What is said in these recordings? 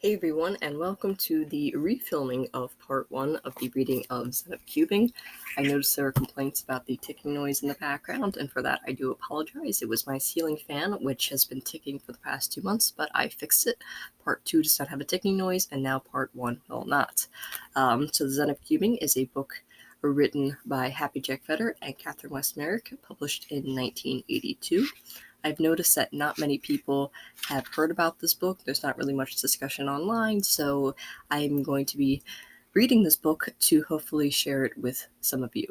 Hey everyone, and welcome to the refilming of part 1 of the reading of Zen of Cubing. I noticed there were complaints about the ticking noise in the background, and for that I do apologize. It was my ceiling fan, which has been ticking for the past 2 months, but I fixed it. Part 2 does not have a ticking noise, and now part 1 will not. So Zen of Cubing is a book written by Happy Jack Fetter and Katheryn Merrick, published in 1982. I've noticed that not many people have heard about this book. There's not really much discussion online, so I'm going to be reading this book to hopefully share it with some of you.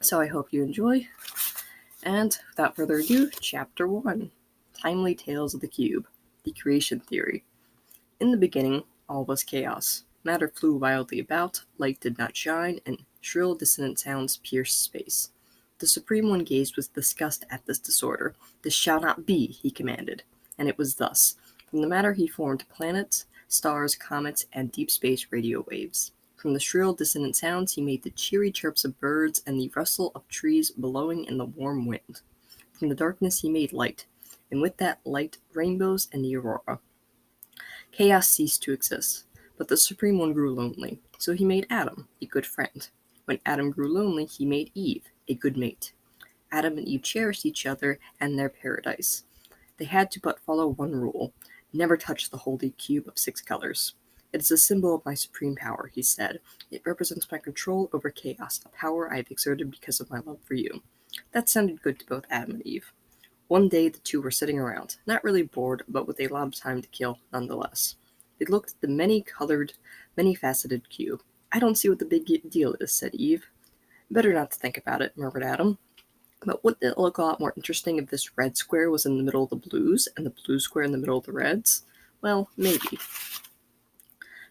So I hope you enjoy. And without further ado, Chapter 1, Timely Tales of the Cube, the Creation Theory. In the beginning, all was chaos. Matter flew wildly about, light did not shine, and shrill dissonant sounds pierced space. The Supreme One gazed with disgust at this disorder. "This shall not be," he commanded. And it was thus. From the matter he formed planets, stars, comets, and deep space radio waves. From the shrill dissonant sounds he made the cheery chirps of birds and the rustle of trees blowing in the warm wind. From the darkness he made light, and with that light rainbows and the aurora. Chaos ceased to exist, but the Supreme One grew lonely, so he made Adam, a good friend. When Adam grew lonely, he made Eve, a good mate. Adam and Eve cherished each other and their paradise. They had to but follow one rule: never touch the holy cube of 6 colors. "It is a symbol of my supreme power," he said. "It represents my control over chaos, a power I have exerted because of my love for you." That sounded good to both Adam and Eve. One day the two were sitting around, not really bored, but with a lot of time to kill nonetheless. They looked at the many-colored, many-faceted cube. "I don't see what the big deal is," said Eve. "Better not to think about it," murmured Adam. "But wouldn't it look a lot more interesting if this red square was in the middle of the blues, and the blue square in the middle of the reds?" "Well, maybe."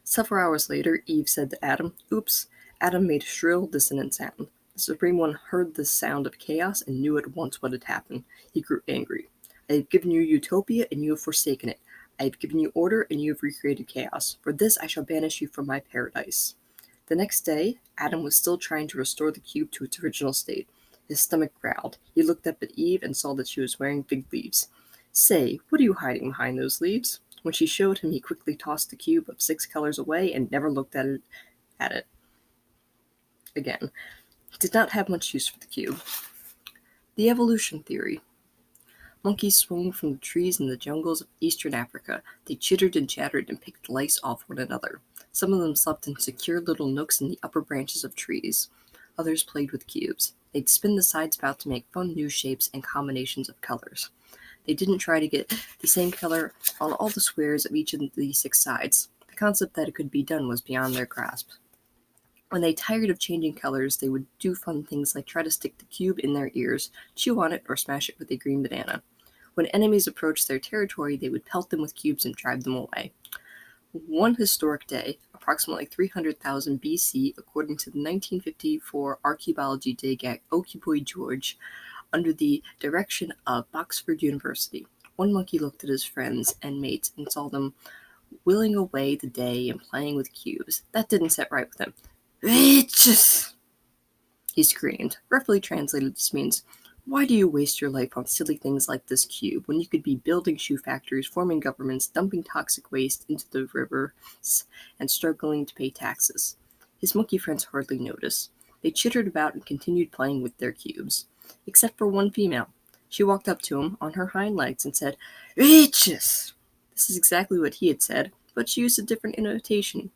Several hours later, Eve said to Adam, "Oops." Adam made a shrill, dissonant sound. The Supreme One heard this sound of chaos and knew at once what had happened. He grew angry. "I have given you utopia, and you have forsaken it. I have given you order, and you have recreated chaos. For this I shall banish you from my paradise." The next day, Adam was still trying to restore the cube to its original state. His stomach growled. He looked up at Eve and saw that she was wearing fig leaves. "Say, what are you hiding behind those leaves?" When she showed him, he quickly tossed the cube of 6 colors away and never looked at it again. He did not have much use for the cube. The evolution theory. Monkeys swung from the trees in the jungles of eastern Africa. They chittered and chattered and picked lice off one another. Some of them slept in secure little nooks in the upper branches of trees. Others played with cubes. They'd spin the sides about to make fun new shapes and combinations of colors. They didn't try to get the same color on all the squares of each of the 6 sides. The concept that it could be done was beyond their grasp. When they tired of changing colors, they would do fun things like try to stick the cube in their ears, chew on it, or smash it with a green banana. When enemies approached their territory, they would pelt them with cubes and drive them away. One historic day, approximately 300,000 BC, according to the 1954 archaeology dig at Okiboy George, under the direction of Oxford University, one monkey looked at his friends and mates and saw them willing away the day and playing with cubes. That didn't sit right with him. "Bitches!" he screamed. Roughly translated, this means, "Why do you waste your life on silly things like this cube when you could be building shoe factories, forming governments, dumping toxic waste into the rivers, and struggling to pay taxes?" His monkey friends hardly noticed. They chittered about and continued playing with their cubes. Except for one female. She walked up to him on her hind legs and said, "Bitches!" This is exactly what he had said, but she used a different intonation.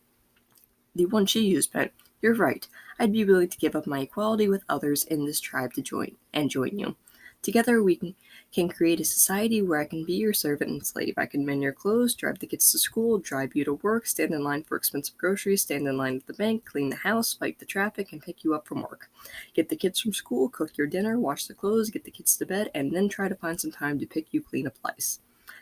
The one she used meant, "You're right. I'd be willing to give up my equality with others in this tribe to join you. Together we can create a society where I can be your servant and slave. I can mend your clothes, drive the kids to school, drive you to work, stand in line for expensive groceries, stand in line at the bank, clean the house, fight the traffic, and pick you up from work. Get the kids from school, cook your dinner, wash the clothes, get the kids to bed, and then try to find some time to pick you clean up lice."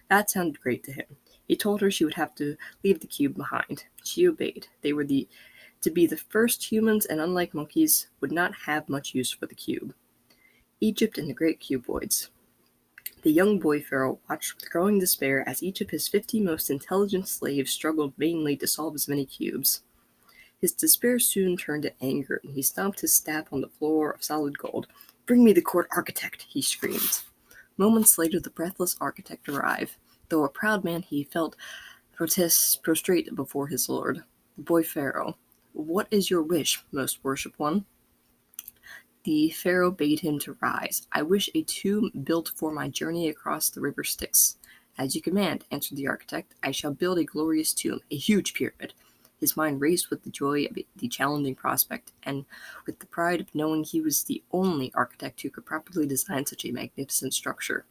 That sounded great to him. He told her she would have to leave the cube behind. She obeyed. They were to be the first humans, and unlike monkeys, would not have much use for the cube. Egypt and the Great Cuboids. The young boy pharaoh watched with growing despair as each of his 50 most intelligent slaves struggled vainly to solve as many cubes. His despair soon turned to anger, and he stomped his staff on the floor of solid gold. "Bring me the court architect," he screamed. Moments later, the breathless architect arrived. Though a proud man, he felt prostrate before his lord. The boy Pharaoh, "What is your wish, most worshipped one?" The Pharaoh bade him to rise. "I wish a tomb built for my journey across the river Styx." "As you command," answered the architect. "I shall build a glorious tomb, a huge pyramid." His mind raced with the joy of the challenging prospect, and with the pride of knowing he was the only architect who could properly design such a magnificent structure.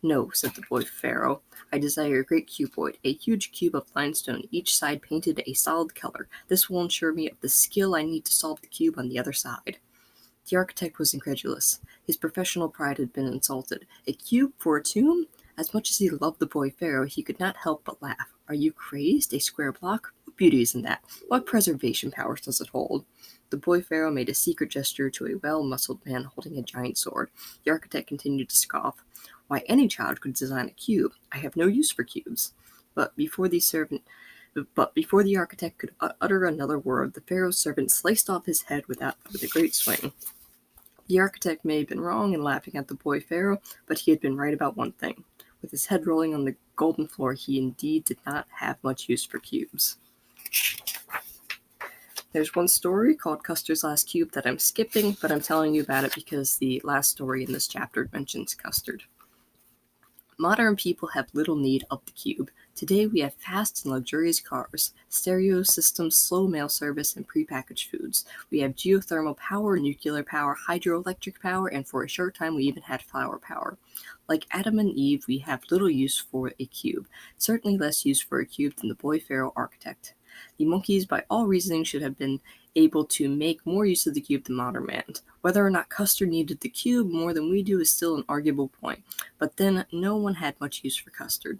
"No," said the boy Pharaoh, "I desire a great cuboid, a huge cube of limestone, each side painted a solid color. This will ensure me of the skill I need to solve the cube on the other side." The architect was incredulous. His professional pride had been insulted. A cube for a tomb? As much as he loved the boy Pharaoh, he could not help but laugh. "Are you crazed? A square block? What beauty is in that? What preservation powers does it hold?" The boy Pharaoh made a secret gesture to a well-muscled man holding a giant sword. The architect continued to scoff. "Why, any child could design a cube. I have no use for cubes." But before the architect could utter another word, the Pharaoh's servant sliced off his head with a great swing. The architect may have been wrong in laughing at the boy Pharaoh, but he had been right about one thing. With his head rolling on the golden floor, he indeed did not have much use for cubes. There's one story called Custer's Last Cube that I'm skipping, but I'm telling you about it because the last story in this chapter mentions custard. Modern people have little need of the cube. Today we have fast and luxurious cars, stereo systems, slow mail service, and prepackaged foods. We have geothermal power, nuclear power, hydroelectric power, and for a short time we even had flower power. Like Adam and Eve, we have little use for a cube, certainly less use for a cube than the boy Pharaoh architect. The monkeys, by all reasoning, should have been able to make more use of the cube than modern man. Whether or not Custer needed the cube more than we do is still an arguable point, but then no one had much use for custard.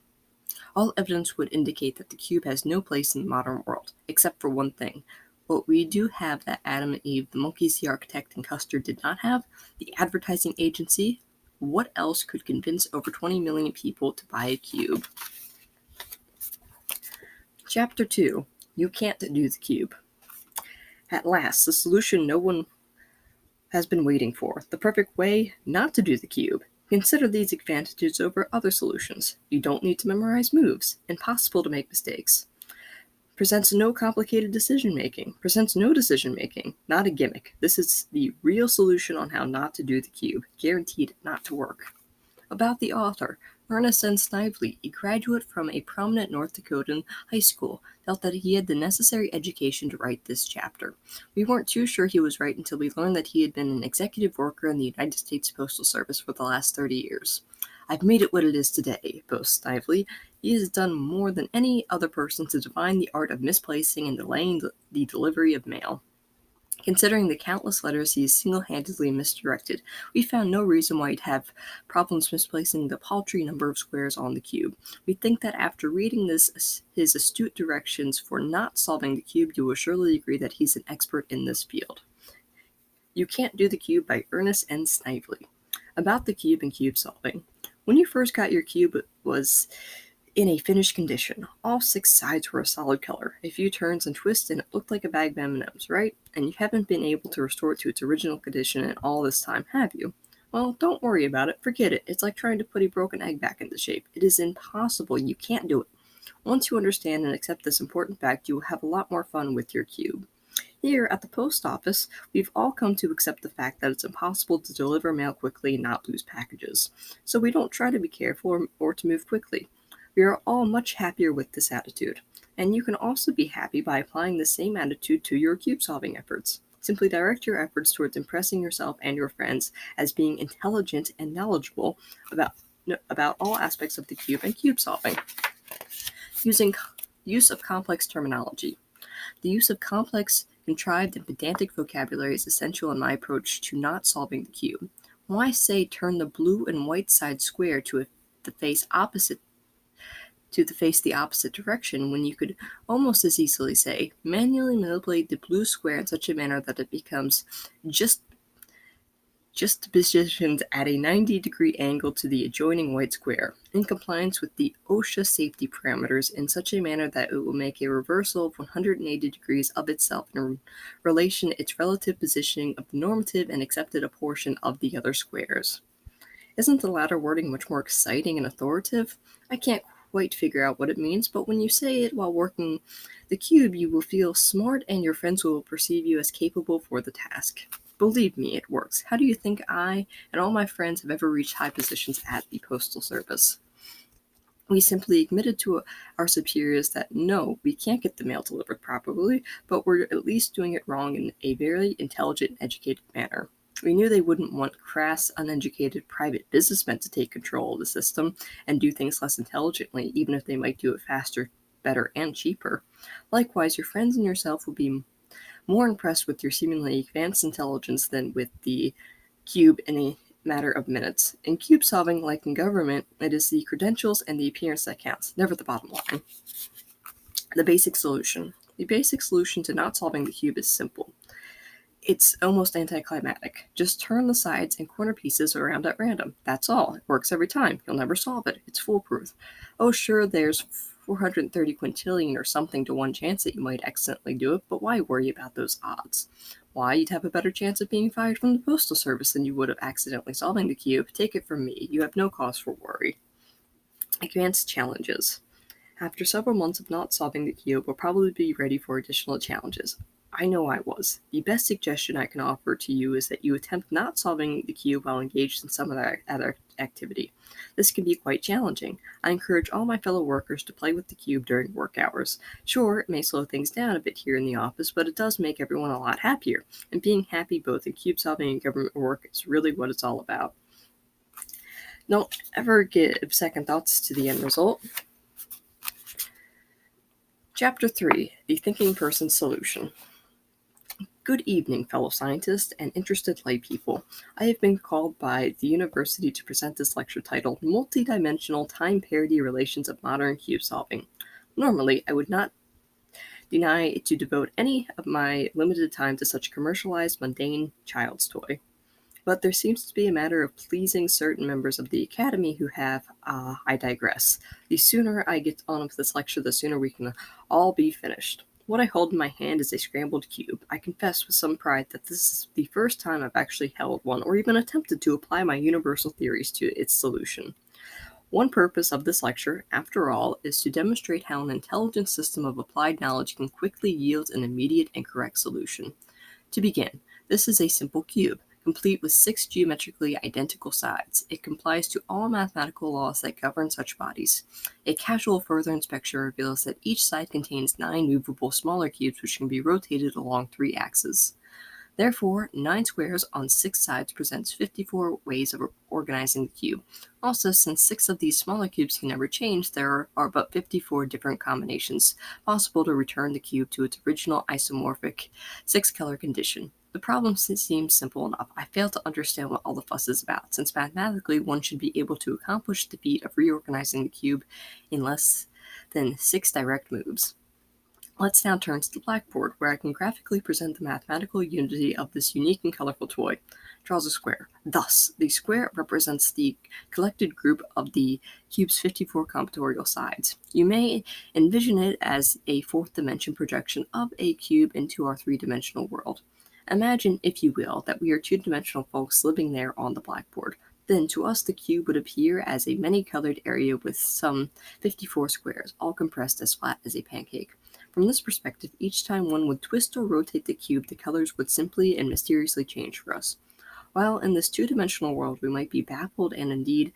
All evidence would indicate that the cube has no place in the modern world, except for one thing. What we do have that Adam and Eve, the monkeys, the architect, and Custer did not have: the advertising agency. What else could convince over 20 million people to buy a cube? Chapter 2. You can't do the cube. At last, the solution no one has been waiting for. The perfect way not to do the cube. Consider these advantages over other solutions. You don't need to memorize moves. Impossible to make mistakes. Presents no complicated decision-making. Presents no decision-making. Not a gimmick. This is the real solution on how not to do the cube. Guaranteed not to work. About the author. Ernest N. Snively, a graduate from a prominent North Dakotan high school, felt that he had the necessary education to write this chapter. We weren't too sure he was right until we learned that he had been an executive worker in the United States Postal Service for the last 30 years. "I've made it what it is today," boasts Snively. He has done more than any other person to define the art of misplacing and delaying the delivery of mail. Considering the countless letters he has single-handedly misdirected, we found no reason why he'd have problems misplacing the paltry number of squares on the cube. We think that after reading his astute directions for not solving the cube, you will surely agree that he's an expert in this field. You Can't Do the Cube by Ernest N. Snively. About the cube and cube solving. When you first got your cube, it was in a finished condition. All 6 sides were a solid color. A few turns and twists and it looked like a bag of M&Ms, right? And you haven't been able to restore it to its original condition in all this time, have you? Well, don't worry about it. Forget it. It's like trying to put a broken egg back into shape. It is impossible. You can't do it. Once you understand and accept this important fact, you will have a lot more fun with your cube. Here at the post office, we've all come to accept the fact that it's impossible to deliver mail quickly and not lose packages. So we don't try to be careful or to move quickly. We are all much happier with this attitude, and you can also be happy by applying the same attitude to your cube-solving efforts. Simply direct your efforts towards impressing yourself and your friends as being intelligent and knowledgeable about all aspects of the cube and cube-solving. Use of complex terminology. The use of complex, contrived, and pedantic vocabulary is essential in my approach to not solving the cube. When I say turn the blue and white side square to face the opposite direction, when you could almost as easily say, manually manipulate the blue square in such a manner that it becomes just positioned at a 90-degree angle to the adjoining white square, in compliance with the OSHA safety parameters in such a manner that it will make a reversal of 180 degrees of itself in relation to its relative positioning of the normative and accepted portion of the other squares. Isn't the latter wording much more exciting and authoritative? I can't quite figure out what it means, but when you say it while working the cube, you will feel smart and your friends will perceive you as capable for the task. Believe me, it works. How do you think I and all my friends have ever reached high positions at the Postal Service? We simply admitted to our superiors that no, we can't get the mail delivered properly, but we're at least doing it wrong in a very intelligent and educated manner. We knew they wouldn't want crass, uneducated private businessmen to take control of the system and do things less intelligently, even if they might do it faster, better, and cheaper. Likewise, your friends and yourself will be more impressed with your seemingly advanced intelligence than with the cube in a matter of minutes. In cube solving, like in government, it is the credentials and the appearance that counts, never the bottom line. The basic solution. The basic solution to not solving the cube is simple. It's almost anticlimactic. Just turn the sides and corner pieces around at random. That's all. It works every time. You'll never solve it. It's foolproof. Oh, sure, there's 430 quintillion or something to one chance that you might accidentally do it, but why worry about those odds? Why, you'd have a better chance of being fired from the Postal Service than you would of accidentally solving the cube. Take it from me. You have no cause for worry. Advanced challenges. After several months of not solving the cube, we'll probably be ready for additional challenges. I know I was. The best suggestion I can offer to you is that you attempt not solving the cube while engaged in some other activity. This can be quite challenging. I encourage all my fellow workers to play with the cube during work hours. Sure, it may slow things down a bit here in the office, but it does make everyone a lot happier. And being happy both in cube solving and government work is really what it's all about. Don't ever give second thoughts to the end result. Chapter 3. The Thinking Person's Solution. Good evening, fellow scientists and interested laypeople. I have been called by the university to present this lecture titled Multidimensional Time Parity Relations of Modern Cube Solving. Normally, I would not deny to devote any of my limited time to such commercialized, mundane child's toy. But there seems to be a matter of pleasing certain members of the academy who have, I digress. The sooner I get on with this lecture, the sooner we can all be finished. What I hold in my hand is a scrambled cube. I confess with some pride that this is the first time I've actually held one or even attempted to apply my universal theories to its solution. One purpose of this lecture, after all, is to demonstrate how an intelligent system of applied knowledge can quickly yield an immediate and correct solution. To begin, this is a simple cube, complete with 6 geometrically identical sides. It complies to all mathematical laws that govern such bodies. A casual further inspection reveals that each side contains 9 movable smaller cubes which can be rotated along 3 axes. Therefore, 9 squares on 6 sides presents 54 ways of organizing the cube. Also, since 6 of these smaller cubes can never change, there are but 54 different combinations possible to return the cube to its original isomorphic 6-color condition. The problem seems simple enough. I fail to understand what all the fuss is about, since mathematically one should be able to accomplish the feat of reorganizing the cube in less than 6 direct moves. Let's now turn to the blackboard, where I can graphically present the mathematical unity of this unique and colorful toy. Draws a square. Thus, the square represents the collected group of the cube's 54 combinatorial sides. You may envision it as a 4th dimension projection of a cube into our 3-dimensional world. Imagine, if you will, that we are 2-dimensional folks living there on the blackboard. Then to us the cube would appear as a many-colored area with some 54 squares, all compressed as flat as a pancake. From this perspective, each time one would twist or rotate the cube, the colors would simply and mysteriously change for us. While in this 2-dimensional world we might be baffled, and indeed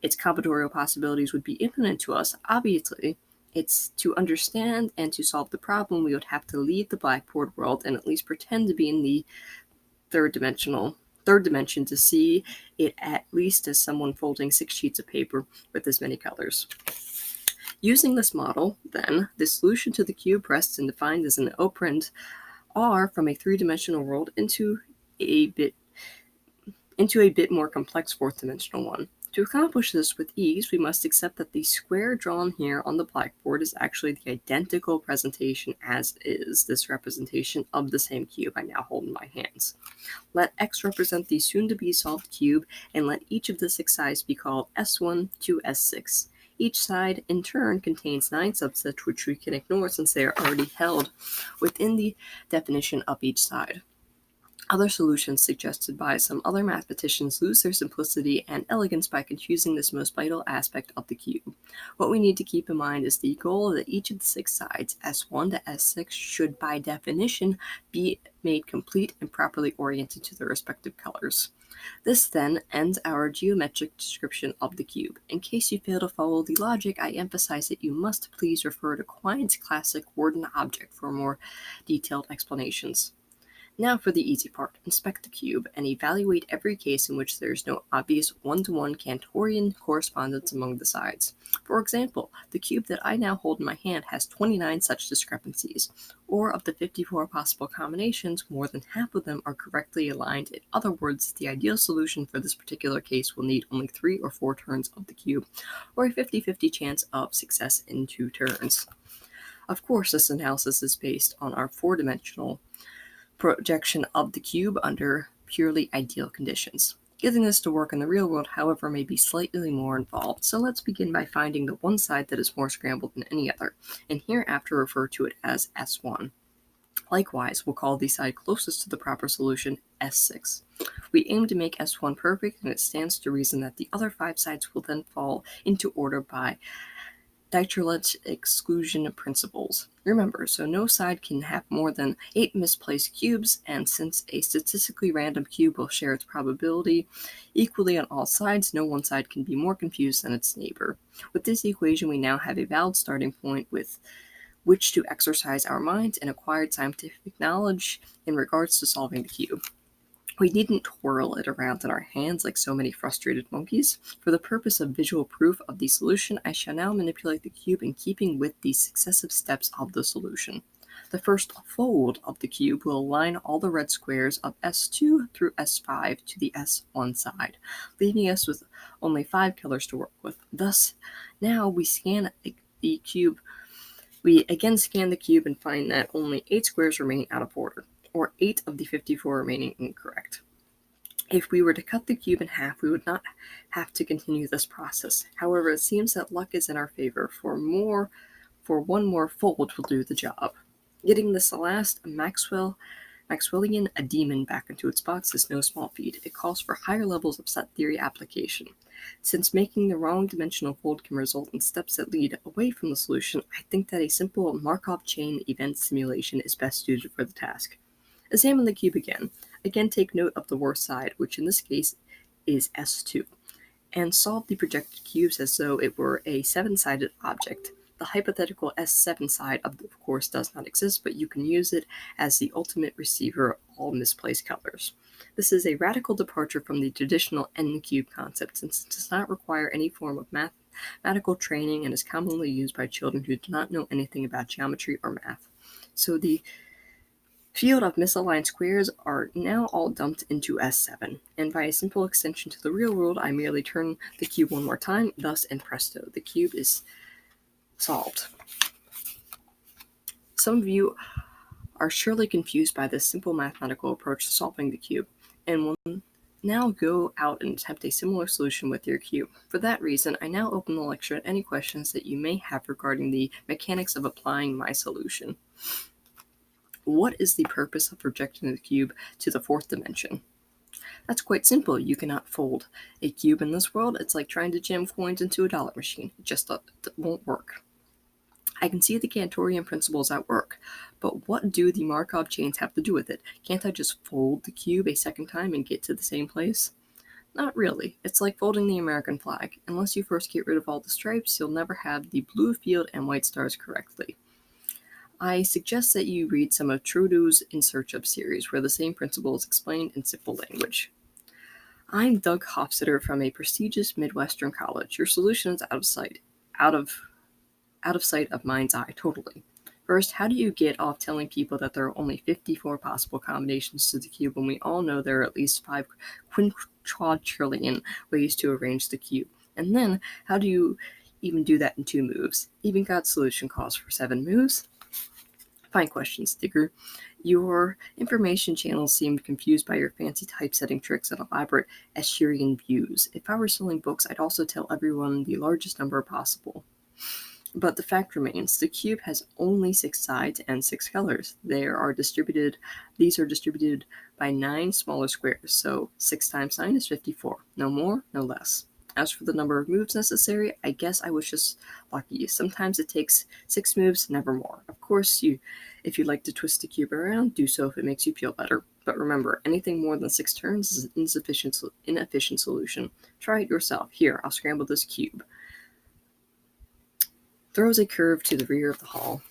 its combinatorial possibilities would be infinite to us, obviously, it's to understand and to solve the problem we would have to leave the blackboard world and at least pretend to be in the third dimension to see it at least as someone folding 6 sheets of paper with as many colors. Using this model, then, the solution to the cube rests and defined as an operand R from a 3-dimensional world into a bit more complex 4th-dimensional one. To accomplish this with ease, we must accept that the square drawn here on the blackboard is actually the identical presentation as is this representation of the same cube I now hold in my hands. Let X represent the soon-to-be-solved cube, and let each of the 6 sides be called S1 to S6. Each side, in turn, contains 9 subsets which we can ignore since they are already held within the definition of each side. Other solutions suggested by some other mathematicians lose their simplicity and elegance by confusing this most vital aspect of the cube. What we need to keep in mind is the goal that each of the 6 sides, S1 to S6, should by definition be made complete and properly oriented to their respective colors. This then ends our geometric description of the cube. In case you fail to follow the logic, I emphasize that you must please refer to Quine's classic Word and Object for more detailed explanations. Now for the easy part, inspect the cube and evaluate every case in which there is no obvious one-to-one Cantorian correspondence among the sides. For example, the cube that I now hold in my hand has 29 such discrepancies, or of the 54 possible combinations, more than half of them are correctly aligned. In other words, the ideal solution for this particular case will need only 3 or 4 turns of the cube, or a 50-50 chance of success in 2 turns. Of course, this analysis is based on our 4-dimensional projection of the cube under purely ideal conditions. Getting this to work in the real world, however, may be slightly more involved, so let's begin by finding the one side that is more scrambled than any other, and hereafter refer to it as S1. Likewise, we'll call the side closest to the proper solution S6. We aim to make S1 perfect, and it stands to reason that the other 5 sides will then fall into order by Dirichlet's exclusion principles. Remember, so no side can have more than 8 misplaced cubes, and since a statistically random cube will share its probability equally on all sides, no one side can be more confused than its neighbor. With this equation, we now have a valid starting point with which to exercise our minds and acquired scientific knowledge in regards to solving the cube. We needn't twirl it around in our hands like so many frustrated monkeys. For the purpose of visual proof of the solution, I shall now manipulate the cube in keeping with the successive steps of the solution. The first fold of the cube will align all the red squares of S2 through S5 to the S1 side, leaving us with only 5 colors to work with. Thus, now we scan the cube. We again scan the cube and find that only 8 squares remain out of order, or 8 of the 54 remaining incorrect. If we were to cut the cube in half, we would not have to continue this process. However, it seems that luck is in our favor, for one more fold will do the job. Getting this last Maxwellian demon back into its box is no small feat. It calls for higher levels of set theory application. Since making the wrong dimensional fold can result in steps that lead away from the solution, I think that a simple Markov chain event simulation is best suited for the task. Examine the cube again. Again, take note of the worst side, which in this case is S2, and solve the projected cubes as though it were a 7-sided object. The hypothetical S7 side, of course, does not exist, but you can use it as the ultimate receiver of all misplaced colors. This is a radical departure from the traditional n-cube concept, since it does not require any form of mathematical training and is commonly used by children who do not know anything about geometry or math. So the field of misaligned squares are now all dumped into S7, and by a simple extension to the real world, I merely turn the cube one more time, thus and presto, the cube is solved. Some of you are surely confused by this simple mathematical approach to solving the cube, and will now go out and attempt a similar solution with your cube. For that reason, I now open the lecture to any questions that you may have regarding the mechanics of applying my solution. What is the purpose of projecting the cube to the 4th dimension? That's quite simple. You cannot fold a cube in this world. It's like trying to jam coins into a dollar machine. It just won't work. I can see the Cantorian principles at work, but what do the Markov chains have to do with it? Can't I just fold the cube a second time and get to the same place? Not really. It's like folding the American flag. Unless you first get rid of all the stripes, you'll never have the blue field and white stars correctly. I suggest that you read some of Trudeau's In Search Of series, where the same principle is explained in simple language. I'm Doug Hofstetter from a prestigious Midwestern college. Your solution is out of sight of mind's eye, totally. First, how do you get off telling people that there are only 54 possible combinations to the cube when we all know there are at least 5 quintillion ways to arrange the cube? And then, how do you even do that in 2 moves? Even God's solution calls for 7 moves. Fine questions, Digger. Your information channels seemed confused by your fancy typesetting tricks and elaborate Escherian views. If I were selling books, I'd also tell everyone the largest number possible. But the fact remains, the cube has only 6 sides and 6 colors. These are distributed by 9 smaller squares, so 6 times 9 is 54. No more, no less. As for the number of moves necessary, I guess I was just lucky. Sometimes it takes 6 moves, never more. Of course, if you'd like to twist the cube around, do so if it makes you feel better. But remember, anything more than 6 turns is an inefficient solution. Try it yourself. Here, I'll scramble this cube. Throws a curve to the rear of the hall.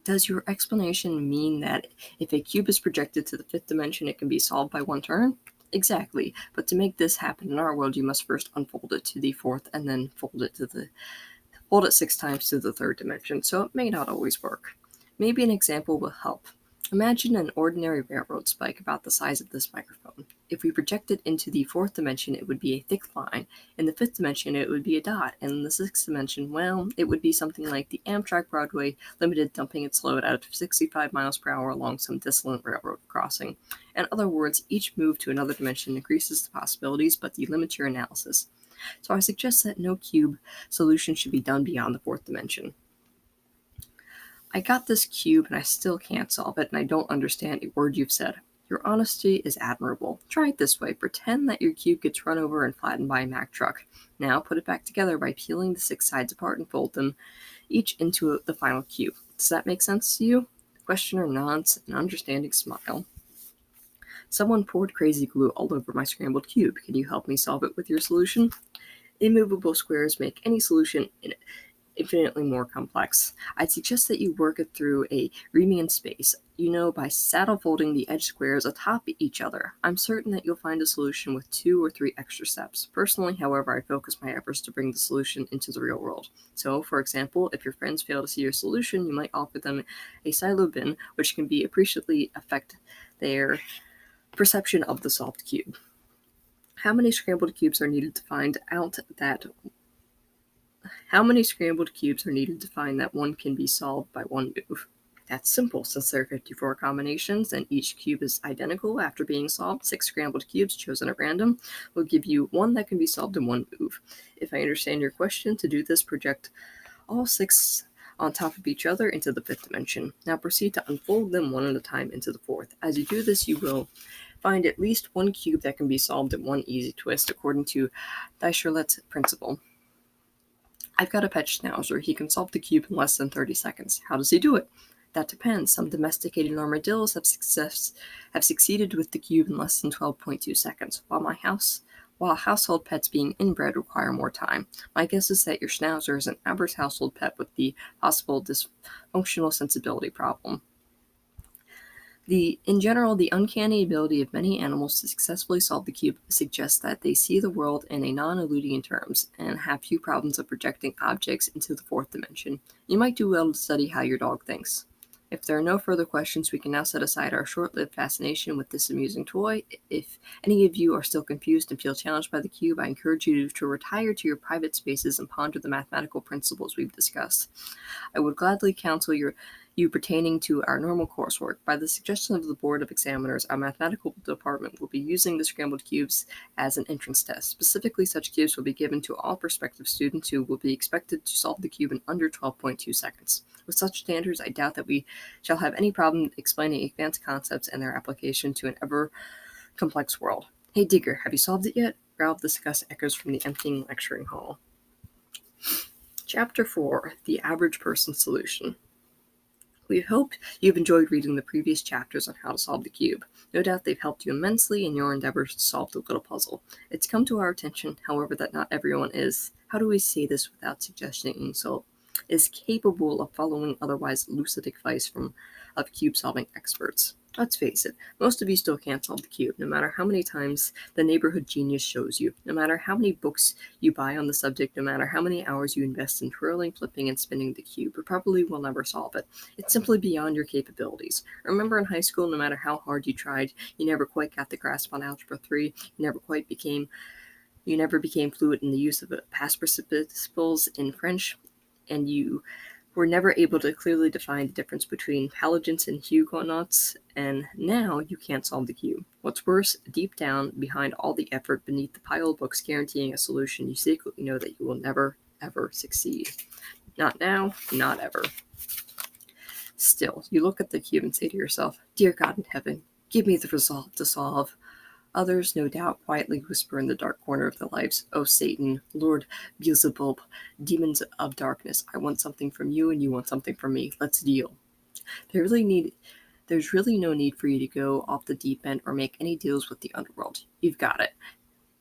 Does your explanation mean that if a cube is projected to the 5th dimension, it can be solved by 1 turn? Exactly, but to make this happen in our world, you must first unfold it to the 4th and then fold it 6 times to the 3rd dimension, so it may not always work. Maybe an example will help. Imagine an ordinary railroad spike about the size of this microphone. If we project it into the 4th dimension, it would be a thick line. In the 5th dimension, it would be a dot. And in the 6th dimension, well, it would be something like the Amtrak Broadway Limited dumping its load at 65 miles per hour along some desolate railroad crossing. In other words, each move to another dimension increases the possibilities, but delimits your analysis. So I suggest that no cube solution should be done beyond the 4th dimension. I got this cube and I still can't solve it, and I don't understand a word you've said. Your honesty is admirable. Try it this way. Pretend that your cube gets run over and flattened by a Mack truck. Now put it back together by peeling the 6 sides apart and fold them each into the final cube. Does that make sense to you? The questioner nods an understanding smile. Someone poured crazy glue all over my scrambled cube. Can you help me solve it with your solution? Immovable squares make any solution infinitely more complex. I'd suggest that you work it through a Riemann space, by saddle folding the edge squares atop each other. I'm certain that you'll find a solution with 2 or 3 extra steps. Personally, however, I focus my efforts to bring the solution into the real world. So, for example, if your friends fail to see your solution, you might offer them a silo bin, which can be appreciably affect their perception of the solved cube. How many scrambled cubes are needed to find that one can be solved by 1 move? That's simple, since there are 54 combinations and each cube is identical after being solved. 6 scrambled cubes chosen at random will give you one that can be solved in 1 move. If I understand your question, to do this, project all 6 on top of each other into the 5th dimension. Now proceed to unfold them one at a time into the 4th. As you do this, you will find at least 1 cube that can be solved in 1 easy twist, according to Dirichlet's principle. I've got a pet schnauzer. He can solve the cube in less than 30 seconds. How does he do it? That depends. Some domesticated armadillos have succeeded with the cube in less than 12.2 seconds, while household pets being inbred require more time. My guess is that your schnauzer is an average household pet with the possible dysfunctional sensibility problem. In general, the uncanny ability of many animals to successfully solve the cube suggests that they see the world in a non-Euclidean terms and have few problems of projecting objects into the 4th dimension. You might do well to study how your dog thinks. If there are no further questions, we can now set aside our short-lived fascination with this amusing toy. If any of you are still confused and feel challenged by the cube, I encourage you to retire to your private spaces and ponder the mathematical principles we've discussed. I would gladly counsel you pertaining to our normal coursework. By the suggestion of the Board of Examiners, our mathematical department will be using the scrambled cubes as an entrance test. Specifically, such cubes will be given to all prospective students who will be expected to solve the cube in under 12.2 seconds. With such standards, I doubt that we shall have any problem explaining advanced concepts and their application to an ever-complex world. Hey, Digger, have you solved it yet? Growl of disgust echoes from the emptying lecturing hall. Chapter 4, The Average Person's Solution. We hope you've enjoyed reading the previous chapters on how to solve the cube. No doubt they've helped you immensely in your endeavors to solve the little puzzle. It's come to our attention, however, that not everyone how do we say this without suggesting insult, is capable of following otherwise lucid advice of cube-solving experts. Let's face it, most of you still can't solve the cube, no matter how many times the neighborhood genius shows you, no matter how many books you buy on the subject, no matter how many hours you invest in twirling, flipping, and spinning the cube, you probably will never solve it. It's simply beyond your capabilities. Remember in high school, no matter how hard you tried, you never quite got the grasp on Algebra 3, you never became fluent in the use of past participles in French, and you were never able to clearly define the difference between halogens and Hugonots, and now you can't solve the cube. What's worse, deep down, behind all the effort beneath the pile of books guaranteeing a solution, you secretly know that you will never, ever succeed. Not now, not ever. Still, you look at the cube and say to yourself, "Dear God in heaven, give me the resolve to solve." Others, no doubt, quietly whisper in the dark corner of their lives, "Oh Satan, Lord Beelzebub, demons of darkness, I want something from you and you want something from me. Let's deal." There's really no need for you to go off the deep end or make any deals with the underworld. You've got it.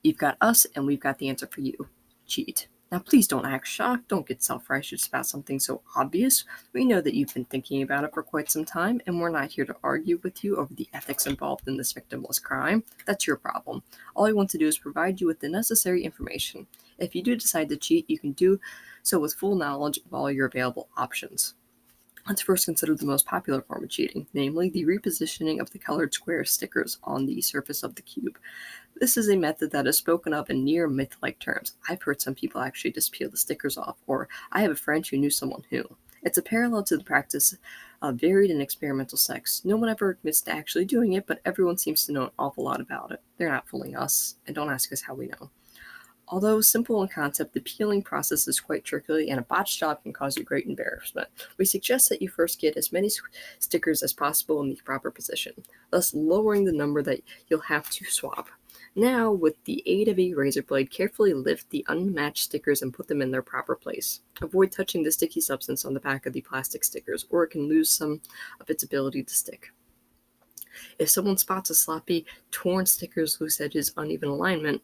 You've got us, and we've got the answer for you. Cheat. Now, please don't act shocked. Don't get self-righteous about something so obvious. We know that you've been thinking about it for quite some time, and we're not here to argue with you over the ethics involved in this victimless crime. That's your problem. All I want to do is provide you with the necessary information. If you do decide to cheat, you can do so with full knowledge of all your available options. Let's first consider the most popular form of cheating, namely the repositioning of the colored square stickers on the surface of the cube. This is a method that is spoken of in near myth-like terms. I've heard some people actually just peel the stickers off, or I have a friend who knew someone who. It's a parallel to the practice of varied and experimental sex. No one ever admits to actually doing it, but everyone seems to know an awful lot about it. They're not fooling us, and don't ask us how we know. Although simple in concept, the peeling process is quite tricky, and a botched job can cause you great embarrassment. We suggest that you first get as many stickers as possible in the proper position, thus lowering the number that you'll have to swap. Now, with the aid of a razor blade, carefully lift the unmatched stickers and put them in their proper place. Avoid touching the sticky substance on the back of the plastic stickers, or it can lose some of its ability to stick. If someone spots a sloppy, torn stickers, loose edges, uneven alignment,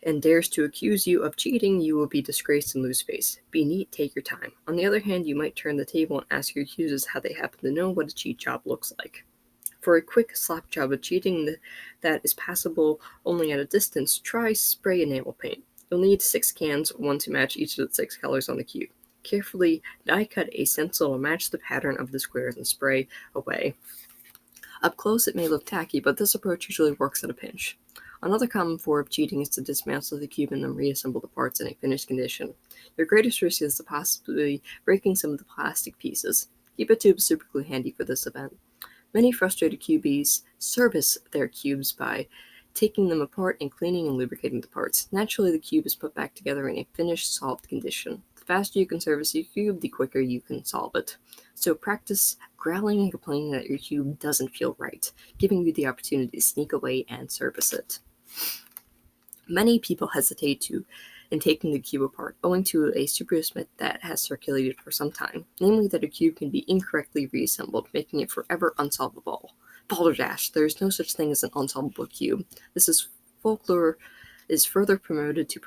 and dares to accuse you of cheating, you will be disgraced and lose face. Be neat, take your time. On the other hand, you might turn the table and ask your accusers how they happen to know what a cheat job looks like. For a quick slap job of cheating that is passable only at a distance, try spray enamel paint. You'll need 6 cans, one to match each of the 6 colors on the cube. Carefully die cut a stencil to match the pattern of the squares and spray away. Up close it may look tacky, but this approach usually works at a pinch. Another common form of cheating is to dismantle the cube and then reassemble the parts in a finished condition. Your greatest risk is the possibility breaking some of the plastic pieces. Keep a tube super glue handy for this event. Many frustrated cubies service their cubes by taking them apart and cleaning and lubricating the parts. Naturally, the cube is put back together in a finished, solved condition. The faster you can service your cube, the quicker you can solve it. So practice growling and complaining that your cube doesn't feel right, giving you the opportunity to sneak away and service it. Many people hesitate in taking the cube apart, owing to a superstitious myth that has circulated for some time, namely that a cube can be incorrectly reassembled, making it forever unsolvable. Balderdash, there is no such thing as an unsolvable cube. Folklore is further promoted to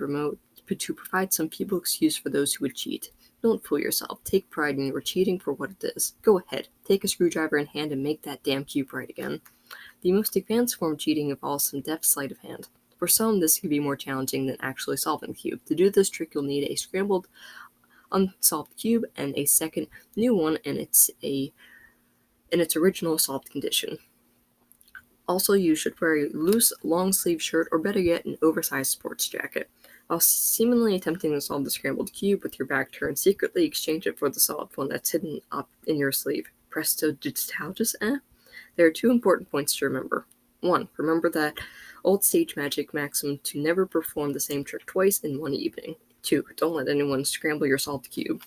provide some feeble excuse for those who would cheat. Don't fool yourself. Take pride in your cheating for what it is. Go ahead, take a screwdriver in hand and make that damn cube right again. The most advanced form of cheating involves some deft sleight of hand. For some, this can be more challenging than actually solving the cube. To do this trick, you'll need a scrambled, unsolved cube and a second new one in its original solved condition. Also, you should wear a loose, long-sleeved shirt, or better yet, an oversized sports jacket. While seemingly attempting to solve the scrambled cube with your back turned, secretly exchange it for the solved one that's hidden up in your sleeve. Prestidigitatus, There are 2 important points to remember. 1. Remember that old stage magic maxim to never perform the same trick twice in one evening. 2. Don't let anyone scramble your solved cube.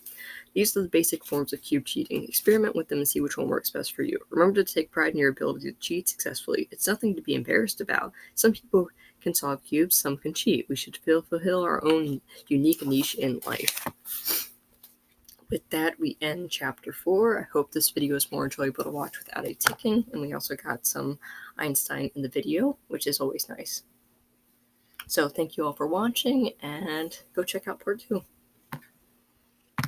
These are the basic forms of cube cheating. Experiment with them and see which one works best for you. Remember to take pride in your ability to cheat successfully. It's nothing to be embarrassed about. Some people can solve cubes, some can cheat. We should fulfill our own unique niche in life. With that, we end Chapter 4. I hope this video is more enjoyable to watch without a ticking, and we also got some Einstein in the video, which is always nice. So thank you all for watching, and go check out Part 2.